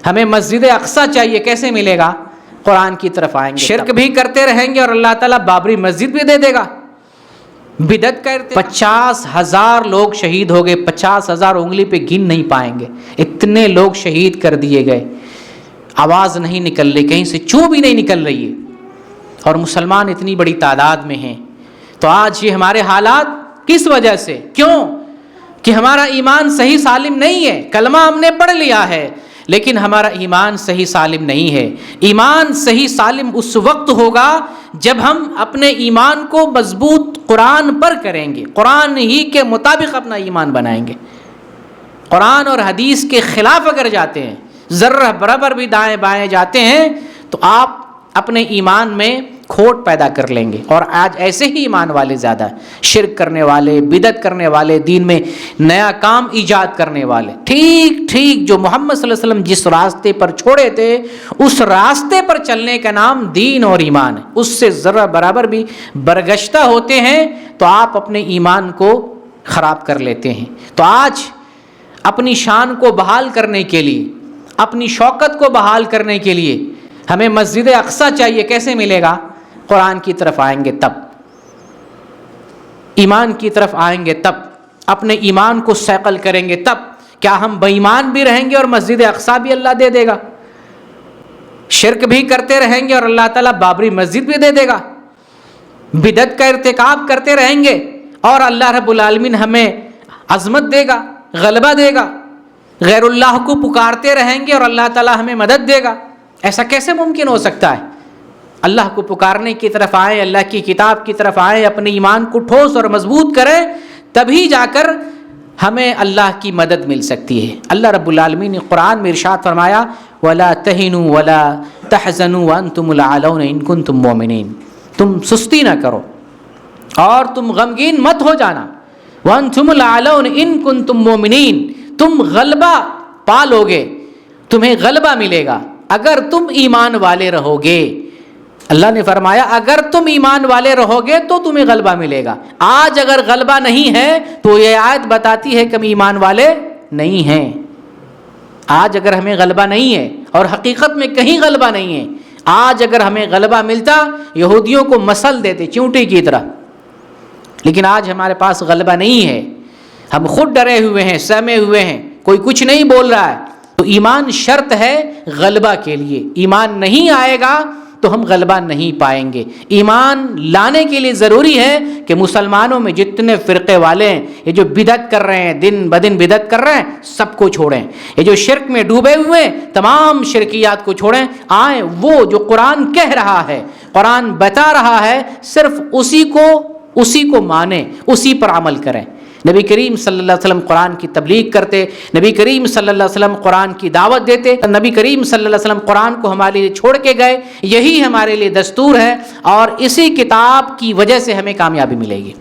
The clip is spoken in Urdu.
ہمیں مسجد اقصیٰ چاہیے، کیسے ملے گا؟ قرآن کی طرف آئیں گے، شرک بھی کرتے رہیں گے اور اللہ تعالیٰ بابری مسجد بھی دے دے گا۔ بدعت کرتے 50,000 لوگ شہید ہو گئے، 50,000 انگلی پہ گن نہیں پائیں گے، اتنے لوگ شہید کر دیے گئے، آواز نہیں نکل رہی، کہیں سے چوں بھی نہیں نکل رہی ہے، اور مسلمان اتنی بڑی تعداد میں ہیں۔ تو آج یہ ہمارے حالات کس وجہ سے؟ کیوں کہ ہمارا ایمان صحیح سالم نہیں ہے۔ کلمہ ہم نے پڑھ لیا ہے لیکن ہمارا ایمان صحیح سالم نہیں ہے۔ ایمان صحیح سالم اس وقت ہوگا جب ہم اپنے ایمان کو مضبوط قرآن پر کریں گے، قرآن ہی کے مطابق اپنا ایمان بنائیں گے۔ قرآن اور حدیث کے خلاف اگر جاتے ہیں، ذرہ برابر بھی دائیں بائیں جاتے ہیں، تو آپ اپنے ایمان میں کھوٹ پیدا کر لیں گے۔ اور آج ایسے ہی ایمان والے زیادہ ہیں، شرک کرنے والے، بدعت کرنے والے، دین میں نیا کام ایجاد کرنے والے۔ ٹھیک جو محمد صلی اللہ علیہ وسلم جس راستے پر چھوڑے تھے، اس راستے پر چلنے کا نام دین اور ایمان ہے۔ اس سے ذرہ برابر بھی برگشتہ ہوتے ہیں تو آپ اپنے ایمان کو خراب کر لیتے ہیں۔ تو آج اپنی شان کو بحال کرنے کے لیے، اپنی شوکت کو بحال کرنے کے لیے ہمیں مسجد اقصیٰ چاہیے، کیسے ملے گا؟ قرآن کی طرف آئیں گے تب، ایمان کی طرف آئیں گے تب، اپنے ایمان کو صقل کریں گے تب۔ کیا ہم بے ایمان بھی رہیں گے اور مسجد اقصیٰ بھی اللہ دے دے گا؟ شرک بھی کرتے رہیں گے اور اللہ تعالیٰ بابری مسجد بھی دے دے گا؟ بدعت کا ارتکاب کرتے رہیں گے اور اللہ رب العالمین ہمیں عظمت دے گا، غلبہ دے گا؟ غیر اللہ کو پکارتے رہیں گے اور اللہ تعالیٰ ہمیں مدد دے گا؟ ایسا کیسے ممکن ہو سکتا ہے؟ اللہ کو پکارنے کی طرف آئیں، اللہ کی کتاب کی طرف آئیں، اپنے ایمان کو ٹھوس اور مضبوط کریں، تبھی جا کر ہمیں اللہ کی مدد مل سکتی ہے۔ اللہ رب العالمین نے قرآن میں ارشاد فرمایا وَلَا تَهِنُوا وَلَا تَحْزَنُوا وَأَنْتُمُ الْأَعْلَوْنَ إِن كُنتُم مُؤْمِنِينَ، تم سستی نہ کرو اور تم غمگین مت ہو جانا۔ وَأَنْتُمُ الْأَعْلَوْنَ إِن كُنتُم مُؤْمِنِينَ، تم غلبہ پا لو گے، تمہیں غلبہ ملے گا اگر تم ایمان والے رہو گے۔ اللہ نے فرمایا اگر تم ایمان والے رہو گے تو تمہیں غلبہ ملے گا۔ آج اگر غلبہ نہیں ہے تو یہ آیت بتاتی ہے کہ ہم ایمان والے نہیں ہیں۔ آج اگر ہمیں غلبہ نہیں ہے، اور حقیقت میں کہیں غلبہ نہیں ہے، آج اگر ہمیں غلبہ ملتا یہودیوں کو مسل دیتے چونٹی کی طرح، لیکن آج ہمارے پاس غلبہ نہیں ہے، ہم خود ڈرے ہوئے ہیں، سہمے ہوئے ہیں، کوئی کچھ نہیں بول رہا ہے۔ تو ایمان شرط ہے غلبہ کے لیے، ایمان نہیں آئے گا تو ہم غلبہ نہیں پائیں گے۔ ایمان لانے کے لیے ضروری ہے کہ مسلمانوں میں جتنے فرقے والے ہیں، یہ جو بدعت کر رہے ہیں، دن بدن بدعت کر رہے ہیں، سب کو چھوڑیں۔ یہ جو شرک میں ڈوبے ہوئے ہیں، تمام شرکیات کو چھوڑیں، آئیں وہ جو قرآن کہہ رہا ہے، قرآن بتا رہا ہے، صرف اسی کو مانیں، اسی پر عمل کریں۔ نبی کریم صلی اللہ علیہ وسلم قرآن کی تبلیغ کرتے، نبی کریم صلی اللہ علیہ وسلم قرآن کی دعوت دیتے، نبی کریم صلی اللہ علیہ وسلم قرآن کو ہمارے لیے چھوڑ کے گئے، یہی ہمارے لیے دستور ہے، اور اسی کتاب کی وجہ سے ہمیں کامیابی ملے گی۔